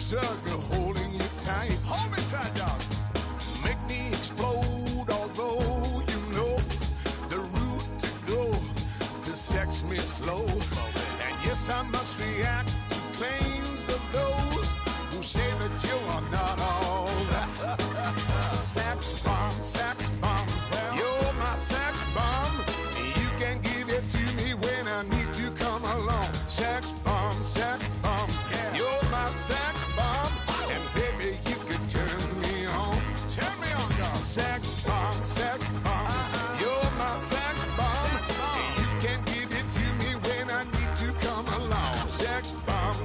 struggle holding you tight. Hold me tight, dog. Make me explode, although you know the route to go to sex me slow. And yes, I must react to claims of those who say that you are not all that. Sex bomb, you're my sex bomb. You can give it to me when I need to come along. Sex bomb, yeah. You're my sex bomb, and baby, you can turn me on. Turn me on, dog. Sex bomb, you're my sex bomb. You can give it to me when I need to come along. Sex bomb,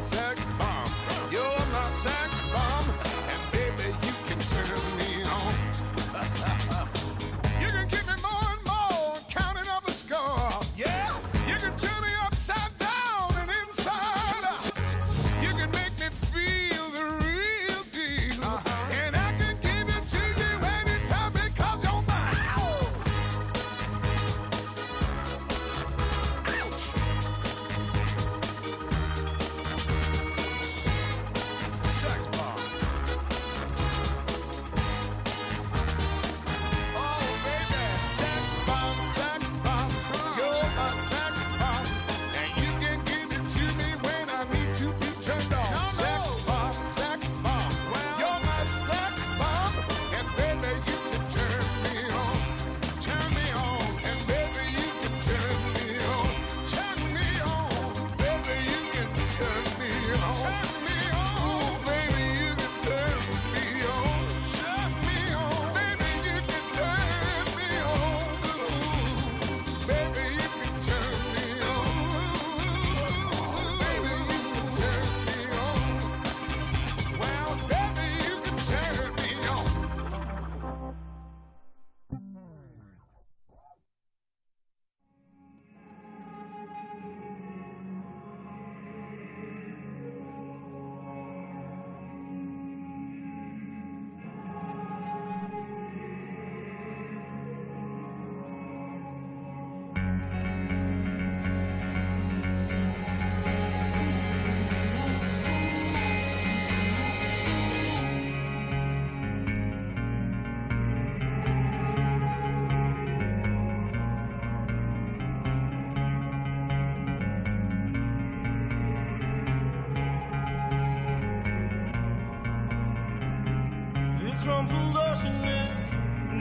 you're my sex bomb, and baby, you can turn me on. You can keep me more and more, counting up a score. Yeah, you can turn me upside down and inside out. You can make me feel the real deal, and I can give it to you anytime because you're mine.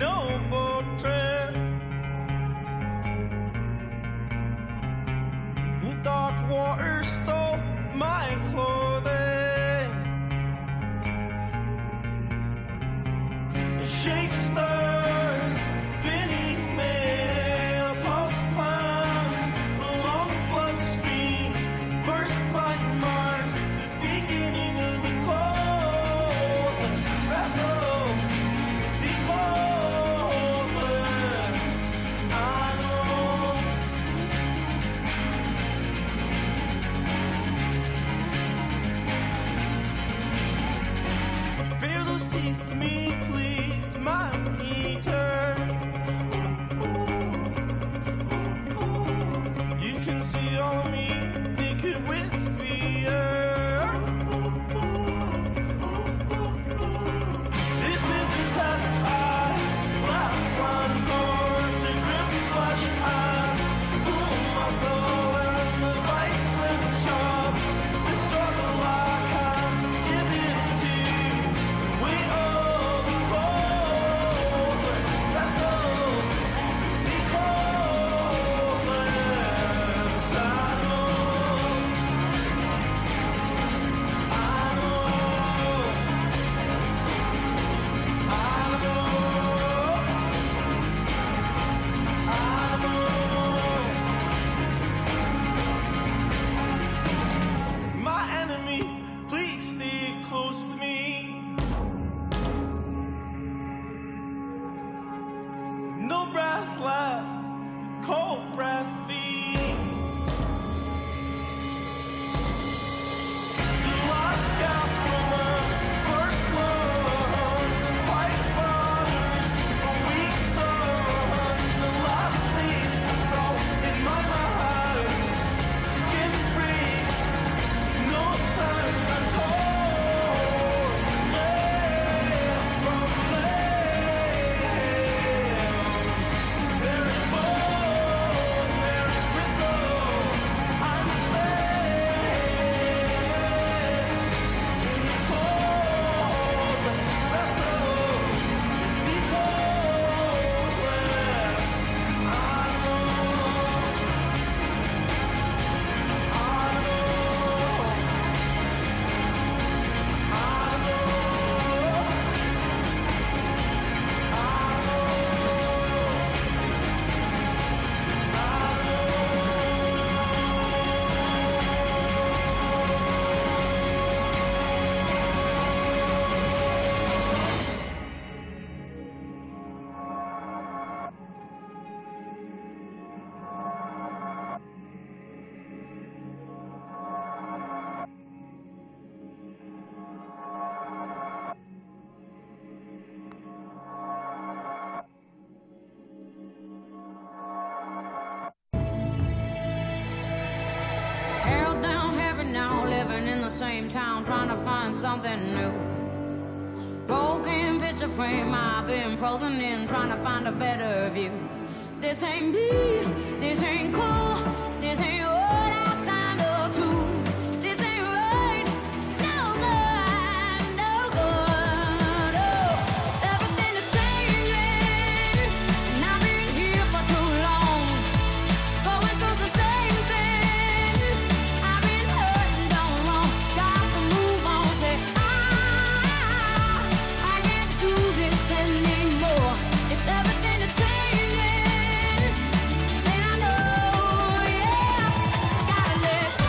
noble trip. Dark water stole my clothing. Shape stars beneath me, pulse pounds along bloodstreams. First by Mars, beginning of the cold. Wrestle the coldness. I know. Bare those teeth to me, please, my meter. You can see all me naked with fear. This is the test I left one for to grip flesh and pull muscle and the vice clinch of the struggle I can't give in to. Wait, oh, the coldness, wrestle the coldness. I know. My enemy, please stay close to me. No breath left, cold breath thief. The last gasp from a first love. Fight fathers, a weak son. The last taste of salt in my mouth. Skin breaks, no sign I'm told. Limb from limb. There is bone, there is gristle. I'm slain in the cold. Let's wrestle the coldness. I know. Held down heavy now, living in the same town, trying to find something new. Broken picture frame, I've been frozen in, trying to find a better view. This ain't me, this ain't cool, this ain't what I signed up to. This ain't right, it's no good, no good. Oh, everything is changing, and I've been here for too long. Going through the same things, I've been hurting, done wrong. Got to move on, say I can't do this anymore. If everything is changing, then I know, yeah, gotta let go.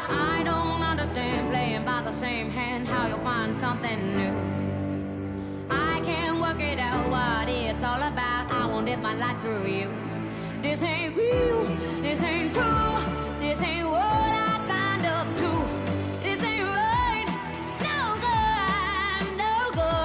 I don't understand playing by the same hand, how you'll find something new. I can't work it out what it's all about. I won't live my life through you. This ain't real, this ain't true, this ain't what I signed up to. This ain't right, it's no good, no good.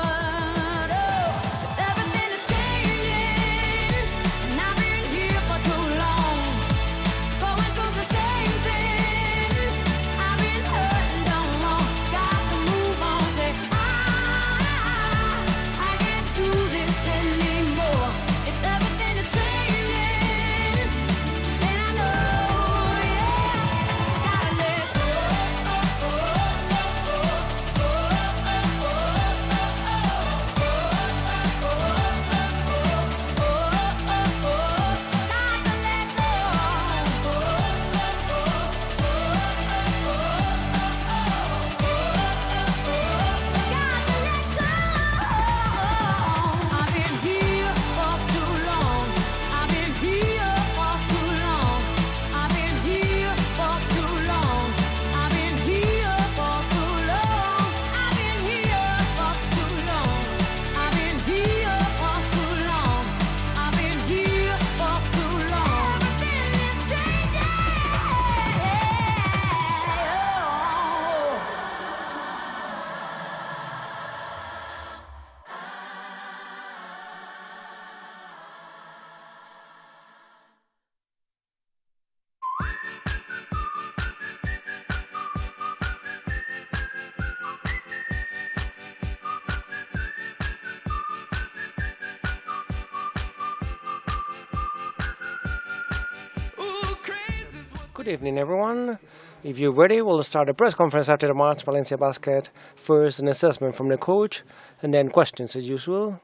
Good evening, everyone. If you're ready, we'll start a press conference after the match. Valencia Basket. First, an assessment from the coach, and then questions as usual.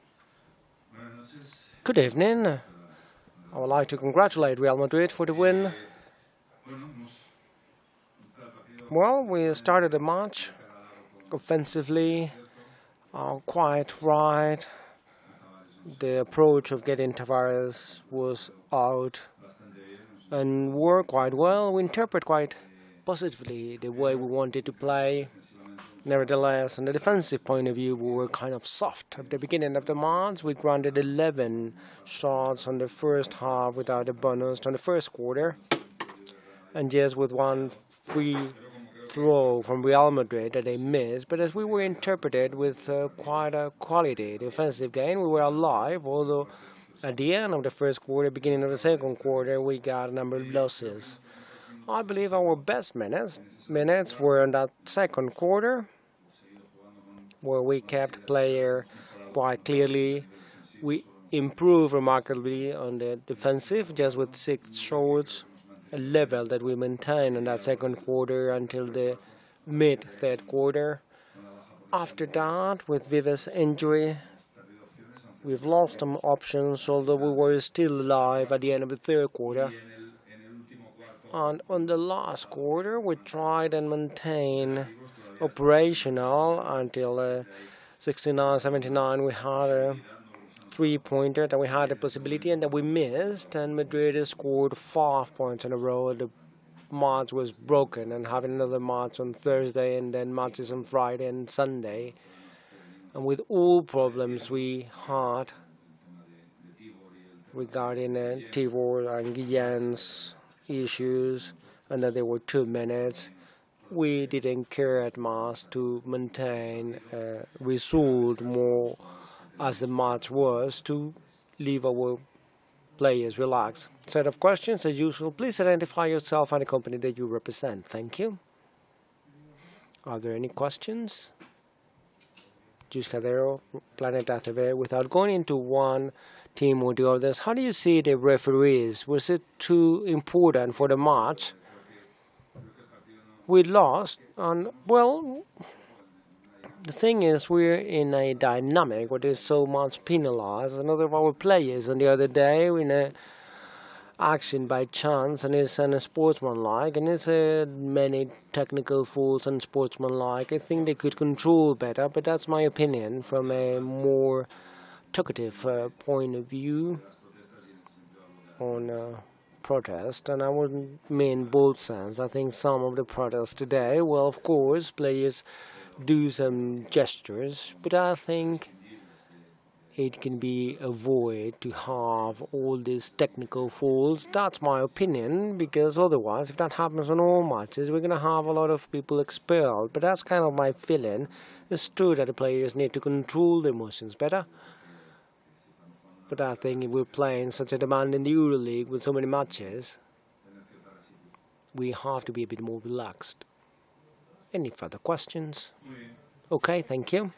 Good evening. I would like to congratulate Real Madrid for the win. Well, we started the match offensively, quite right. The approach of getting Tavares was out and worked quite well. We interpret quite positively the way we wanted to play. Nevertheless, on the defensive point of view, we were kind of soft. At the beginning of the match, we granted 11 shots on the first half without a bonus on the first quarter. And just with one free throw from Real Madrid that they missed. But as we were interpreted with quite a quality defensive game, we were alive, although at the end of the first quarter, beginning of the second quarter, we got a number of losses. I believe our best minutes were in that second quarter, where we kept player quite clearly. We improved remarkably on the defensive, just with 6 shots, a level that we maintained in that second quarter until the mid-third quarter. After that, with Viva's injury, we've lost some options, although we were still alive at the end of the third quarter. And on the last quarter, we tried and maintained operational until 69-79. We had a three-pointer that we had a possibility and that we missed, and Madrid scored 5 points in a row. The match was broken, and having another match on Thursday and then matches on Friday and Sunday. And with all problems we had regarding Tibor and Guillen's issues, and that there were 2 minutes, we didn't care at much to maintain a result more as the match was, to leave our players relaxed. Set of questions as usual. Please identify yourself and the company that you represent. Thank you. Are there any questions? Juscadero, Planeta TV. Without going into one team or the others, how do you see the referees? Was it too important for the match? We lost, and well, the thing is, we're in a dynamic what is so much penalized. Another of our players on the other day in a action by chance, and it's unsportsmanlike, and it's many technical fouls and sportsmanlike. I think they could control better, but that's my opinion from a more talkative point of view on protest, and I wouldn't mean both sense. I think some of the protests today, well, of course, players do some gestures, but I think it can be avoided to have all these technical fouls. That's my opinion, because otherwise, if that happens in all matches, we're going to have a lot of people expelled. But that's kind of my feeling. It's true that the players need to control their emotions better. But I think if we're playing such a demand in the Euroleague with so many matches, we have to be a bit more relaxed. Any further questions? Okay, thank you.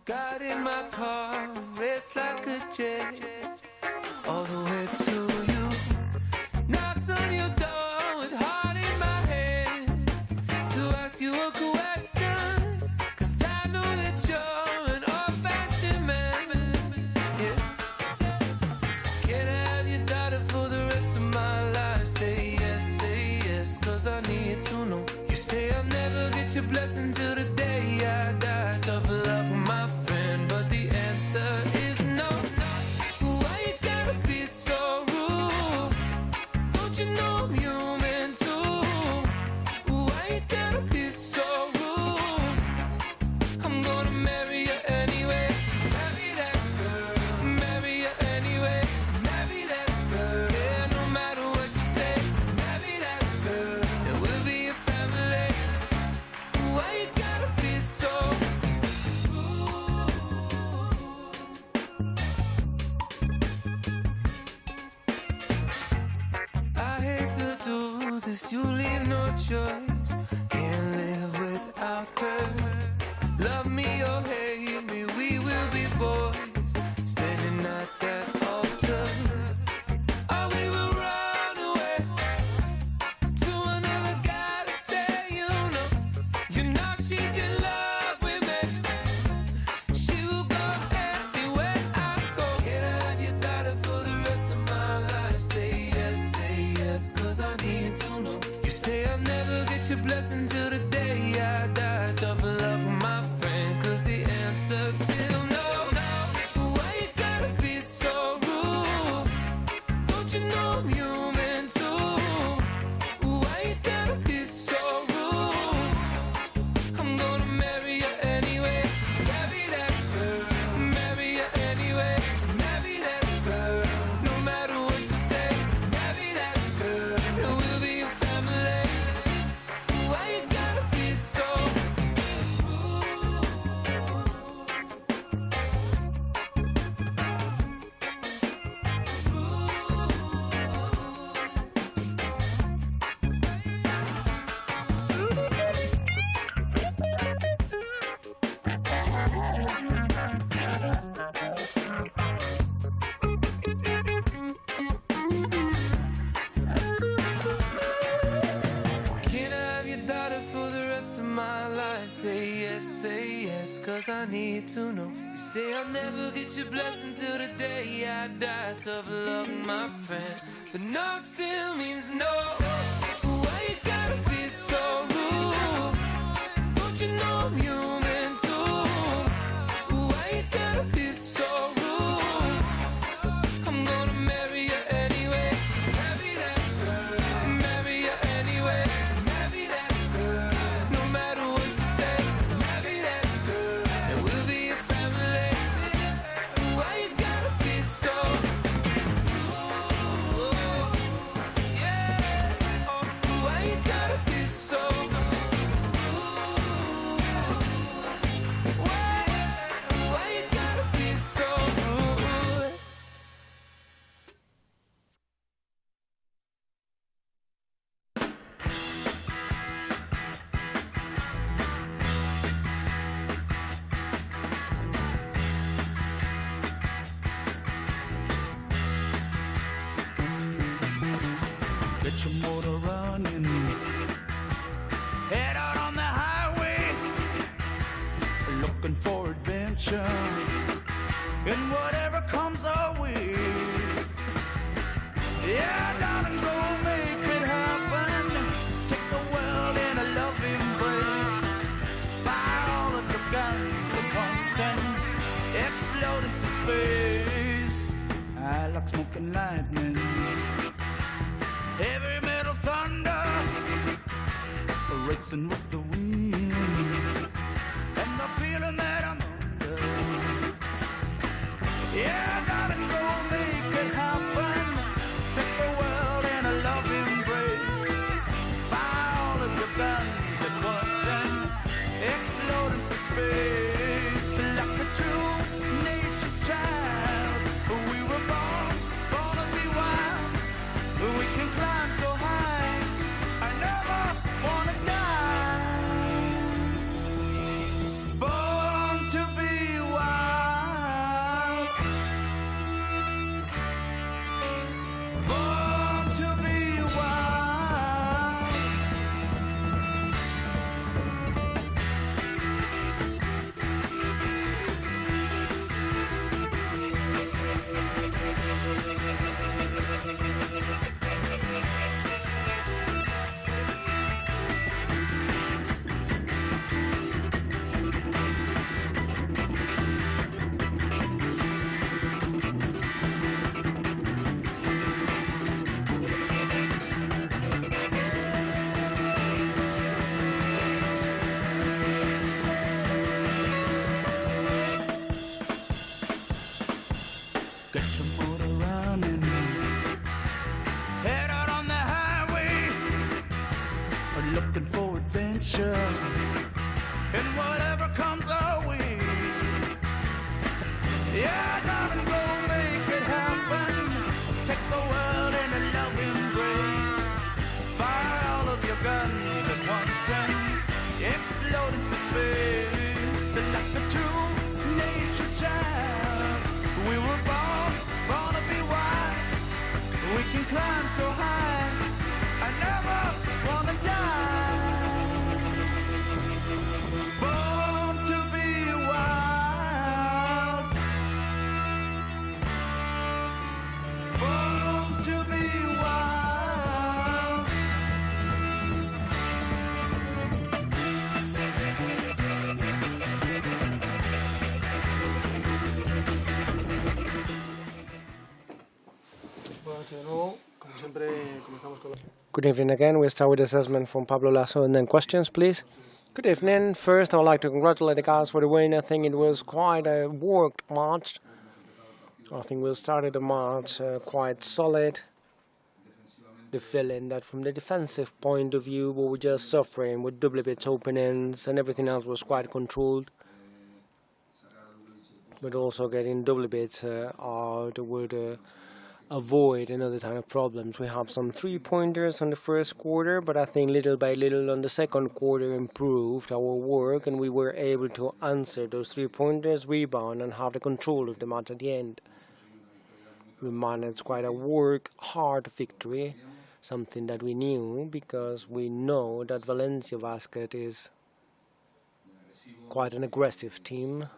Got in my car, raced like a jet, all the way to you. Knocked on your door with heart in my head to ask you a question, 'cause I know that you're an old-fashioned man. Yeah. Can I have your daughter for the rest of my life? Say yes, 'cause I need to know. You say I'll never get your blessing till the day I die. Tough love with my friend, but the answer is no. Why you gotta be so rude? Don't you know I'm human too? Why you gotta be so rude? I'm gonna marry you anyway. Marry that girl. Marry you anyway. Marry that girl. Yeah, no matter what you say. Marry that girl. And we'll be a family. Why you gotta be so rude? I hate to do this, you leave no choice. Can't live without her. Love me I'm human too. Why you gotta be so rude? I'm gonna marry you anyway. Marry that girl. Marry you anyway. Marry that girl. No matter what you say. Marry that girl. And we'll be a family. Why you gotta be so Can I have your daughter for the rest of my life? Say yes, cause I need to know. You say I'll never get your blessing till the day I die. Tough luck, my friend, but no still means no. Why you gotta be so rude? Don't you know I'm human too? Why you gotta be so rude? I'm gonna marry you anyway. Marry that girl. Marry you anyway. Marry that girl. No matter what you say. Marry that girl. And we'll be a family. Why you gotta be so rude? Yeah. Why you gotta be so rude? Why you gotta be so rude? Get your motor running. Head out on the highway, looking for adventure. And whatever comes our way. Yeah, darling, go make it happen. Take the world in a loving embrace. Fire all of your guns at once and explode into space. I like smoking lightning. Heavy metal thunder, racing with the wind, and the feeling that I'm under. Yeah, darling, go make it happen. Take the world in a loving embrace. Fire all of your guns at once and explode into space. Like a true nature's child, we were born to be wild. We can climb so high, I never wanna die. Born to be wild. Born to be wild. Get your motor running. Head out on the highway, looking for adventure. And whatever comes our way. Yeah, darling, go make it happen. Take the world in a loving embrace. Fire all of your guns at once and explode into space. Like a true nature's child, we were born to be wild. We can climb so high, I never wanna die. Born to be wild. Born to be wild. Good evening again. We'll start with assessment from Pablo Lasso and then questions, please. Good evening. First, I would like to congratulate the guys for the win. I think it was quite a worked match. I think we started the match quite solid. The feeling that from the defensive point of view, we were just suffering with double-bits openings and everything else was quite controlled. But also getting double-bits out would avoid another kind of problems. We have some three-pointers on the first quarter, but I think little by little on the second quarter improved our work and we were able to answer those three-pointers, rebound and have the control of the match at the end. We managed quite a hard victory, something that we knew because we know that Valencia Basket is quite an aggressive team.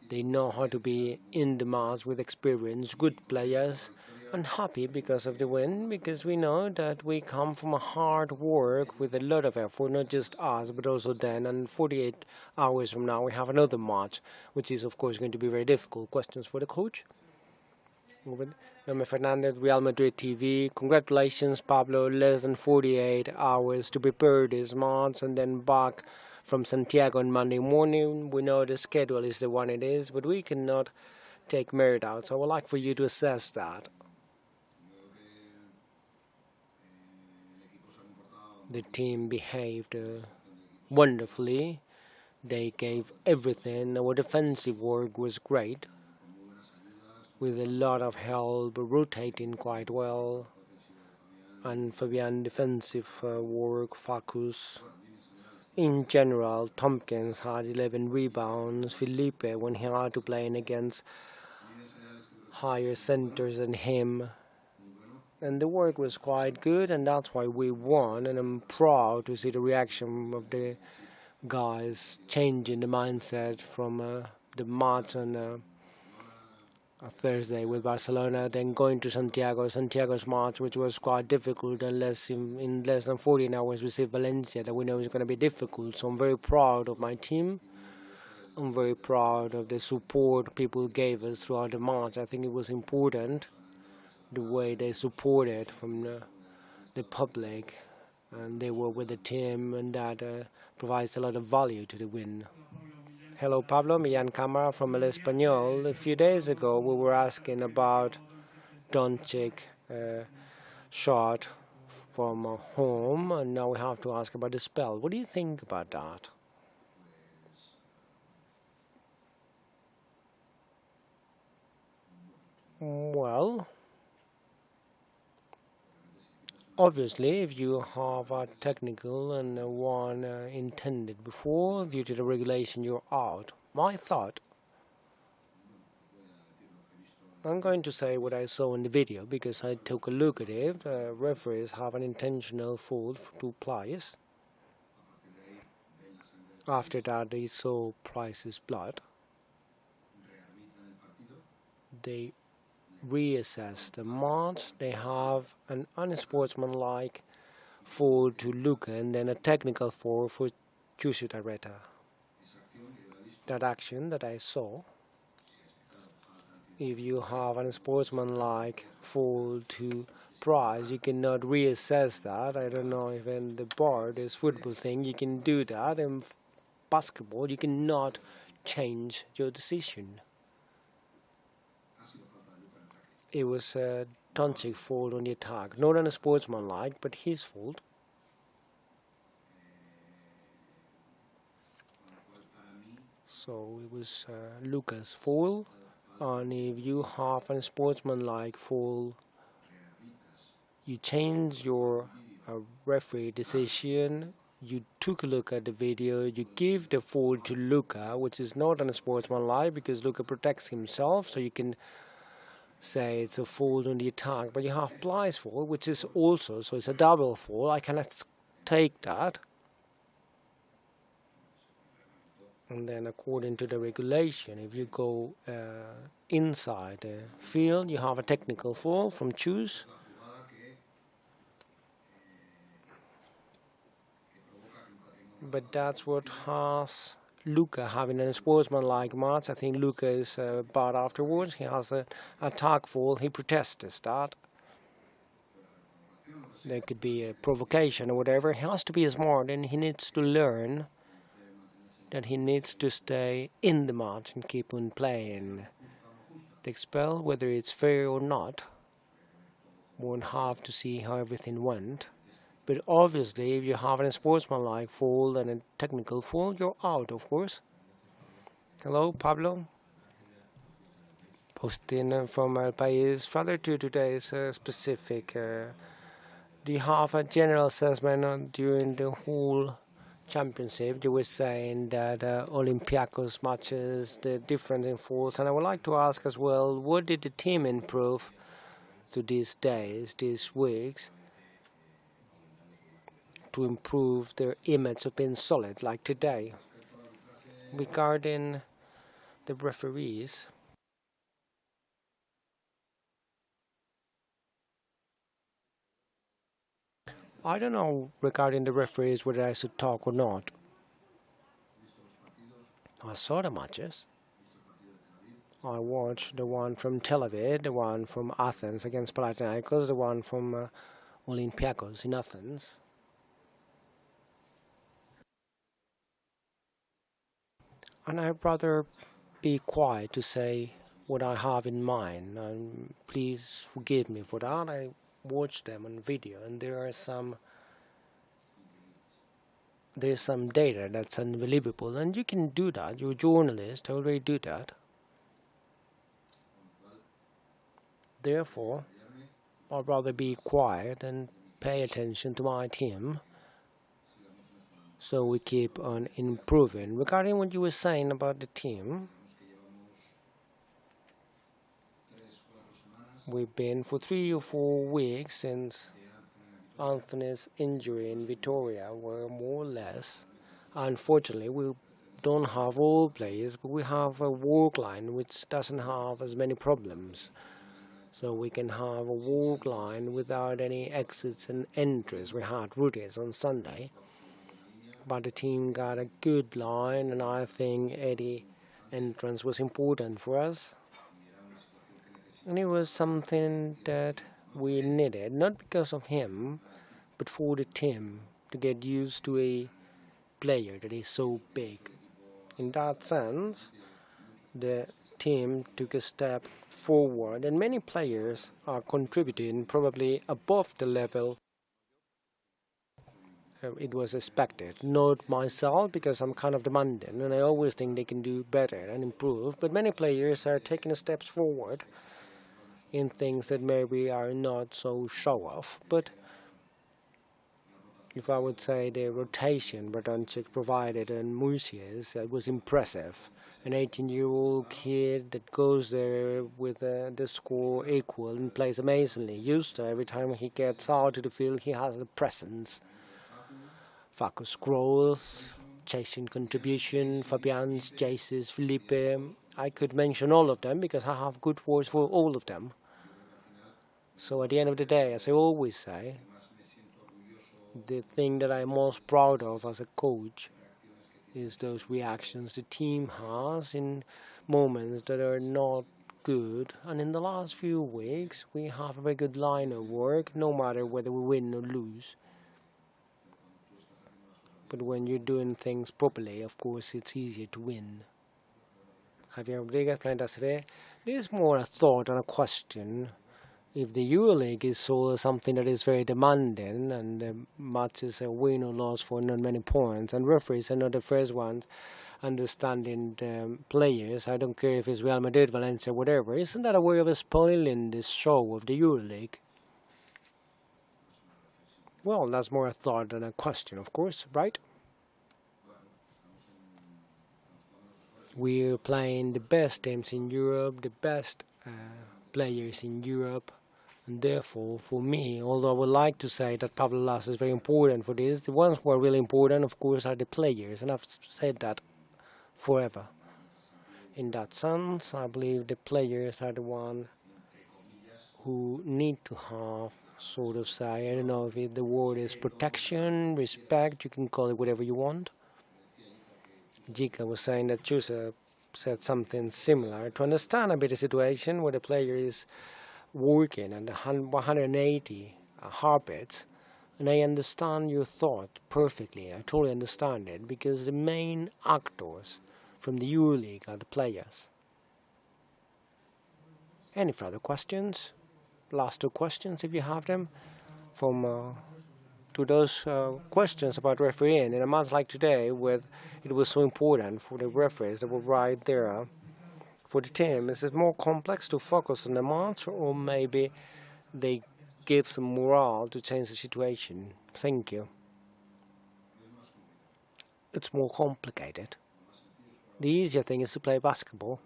They know how to be in the match with experience, good players, and happy because of the win, because we know that we come from a hard work with a lot of effort, not just us, but also them. And 48 hours from now, we have another match, which is, of course, going to be very difficult. Questions for the coach? Fernandez, Real Madrid TV. Congratulations, Pablo. Less than 48 hours to prepare this match and then back from Santiago on Monday morning. We know the schedule is the one it is, but we cannot take merit out. So I would like for you to assess that. The team behaved wonderfully. They gave everything. Our defensive work was great, with a lot of help, rotating quite well. And Fabian defensive work, focus. In general, Tompkins had 11 rebounds. Felipe, when he had to play against higher centers than him. And the work was quite good, and that's why we won. And I'm proud to see the reaction of the guys changing the mindset from the match on a Thursday with Barcelona, then going to Santiago's match, which was quite difficult, and in less than 14 hours we see Valencia, that we know is going to be difficult. So I'm very proud of my team. I'm very proud of the support people gave us throughout the match. I think it was important, the way they supported from the public, and they were with the team, and that provides a lot of value to the win. Hello, Pablo. Millán Cámara from El Español. A few days ago, we were asking about Doncic shot from home, and now we have to ask about the spell. What do you think about that? Well, obviously, if you have a technical and one intended before, due to the regulation, you're out. My thought, I'm going to say what I saw in the video because I took a look at it. Referees have an intentional foul for 2 players. After that, they saw Price's blood. They reassess the match. They have an unsportsmanlike foul to Luka and then a technical foul for Chusutareta. That action that I saw, if you have an unsportsmanlike foul to Price, you cannot reassess that. I don't know if in the bar, this football thing, you can do that. In basketball, you cannot change your decision. It was a Doncic fault on the attack, not on a sportsmanlike, but his fault. So it was Luka's fault, and if you have a sportsmanlike fault, you change your referee decision. You took a look at the video, you give the fault to Luka, which is not on a sportsmanlike because Luka protects himself, so you can say it's a fault on the attack, but you have Bly's fault, which is also, so it's a double fault. I cannot take that. And then according to the regulation, if you go inside the field, you have a technical foul from Choose. But that's what has Luka having a sportsmanlike match. I think Luka is bad afterwards. He has an attack foul. He protests that. there could be a provocation or whatever. He has to be smart, and he needs to learn that he needs to stay in the match and keep on playing. The expel, whether it's fair or not, won't have to see how everything went. But obviously, if you have a sportsmanlike foul and a technical foul, you're out, of course. Hello, Pablo. Posting from El País. Further to today's specific. Do you have a general assessment during the whole championship? You were saying that Olympiacos matches, the difference in fouls, and I would like to ask as well, what did the team improve to these days, these weeks, to improve their image of being solid, like today? Regarding the referees, I don't know regarding the referees whether I should talk or not. I saw the matches. I watched the one from Tel Aviv, the one from Athens against Panathinaikos, the one from Olympiacos in Athens. And I'd rather be quiet to say what I have in mind. And please forgive me for that. I watched them on video, and there's some data that's unbelievable, and you can do that. You're a journalist, I already do that. Therefore, I'd rather be quiet and pay attention to my team, so we keep on improving. Regarding what you were saying about the team, we've been for 3 or 4 weeks since Anthony's injury in Vitoria, were more or less, unfortunately, we don't have all players, but we have a work line which doesn't have as many problems. So we can have a work line without any exits and entries. We had Rueda on Sunday, but the team got a good line, and I think Eddie entrance was important for us. And it was something that we needed, not because of him, but for the team to get used to a player that is so big. In that sense, the team took a step forward, and many players are contributing probably above the level it was expected. Not myself, because I'm kind of demanding, and I always think they can do better and improve, but many players are taking steps forward in things that maybe are not so show-off. But if I would say the rotation Bertonchik provided in Murcias, it was impressive. An 18-year-old kid that goes there with the score equal and plays amazingly. Justo, every time he gets out to the field, he has a presence. Focus growth, chasing contribution, Fabian's, Jace's, Felipe. I could mention all of them because I have good words for all of them. So at the end of the day, as I always say, the thing that I'm most proud of as a coach is those reactions the team has in moments that are not good. And in the last few weeks, we have a very good line of work, no matter whether we win or lose. But when you're doing things properly, of course, it's easier to win. Javier Rodriguez, Planeta CV. This is more a thought than a question. If the Euroleague is so something that is very demanding, and the matches are win or loss for not many points, and referees are not the first ones understanding the players, I don't care if it's Real Madrid, Valencia, whatever, isn't that a way of spoiling this show of the Euroleague? Well, that's more a thought than a question, of course, right? We're playing the best teams in Europe, the best players in Europe, and therefore, for me, although I would like to say that Pablo Lasso is very important for this, the ones who are really important, of course, are the players, and I've said that forever. In that sense, I believe the players are the ones who need to have, sort of say, I don't know if the word is protection, respect, you can call it whatever you want. Jika was saying that Chusa said something similar, to understand a bit the situation where the player is working at 180 habits, and I understand your thought perfectly. I totally understand it, because the main actors from the Euroleague are the players. Any further questions? Last two questions, if you have them, from to those questions about refereeing in a month like today, where it was so important for the referees that were right there for the team. Is it more complex to focus on the match, or maybe they give some morale to change the situation? Thank you. It's more complicated. The easier thing is to play basketball.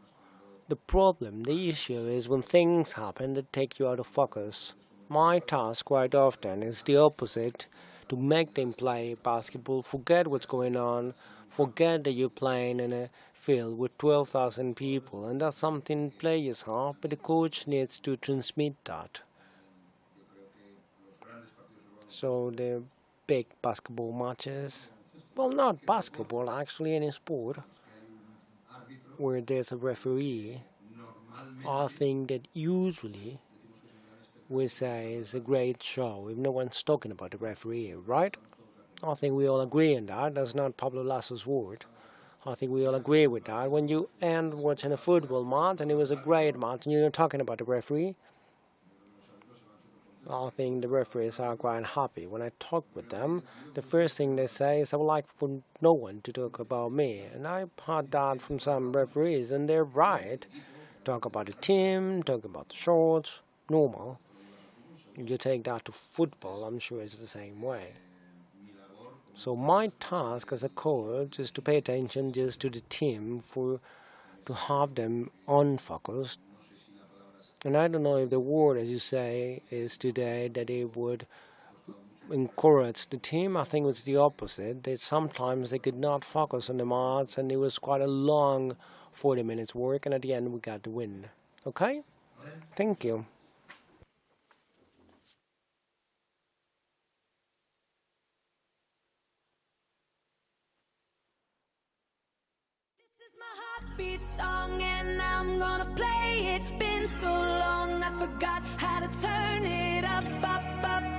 The problem, the issue, is when things happen that take you out of focus. My task quite often is the opposite, to make them play basketball, forget what's going on, forget that you're playing in a field with 12,000 people, and that's something players have, but the coach needs to transmit that. So the big basketball matches, well, not basketball, actually any sport, where there's a referee, I think that usually we say it's a great show if no one's talking about the referee, right? I think we all agree on that. That's not Pablo Lasso's word. I think we all agree with that. When you end watching a football match and it was a great match and you're not talking about the referee, I think the referees are quite happy. When I talk with them, the first thing they say is, I would like for no one to talk about me. And I've heard that from some referees, and they're right. Talk about the team, talk about the shorts, normal. If you take that to football, I'm sure it's the same way. So my task as a coach is to pay attention just to the team, to have them unfocused. And I don't know if the word, as you say, is today that it would encourage the team. I think it's the opposite. That sometimes they could not focus on the match, and it was quite a long 40 minutes work, and at the end we got the win. Okay? Thank you. This is my heartbeat song and I'm gonna play it. Been so long I forgot how to turn it up, up, up.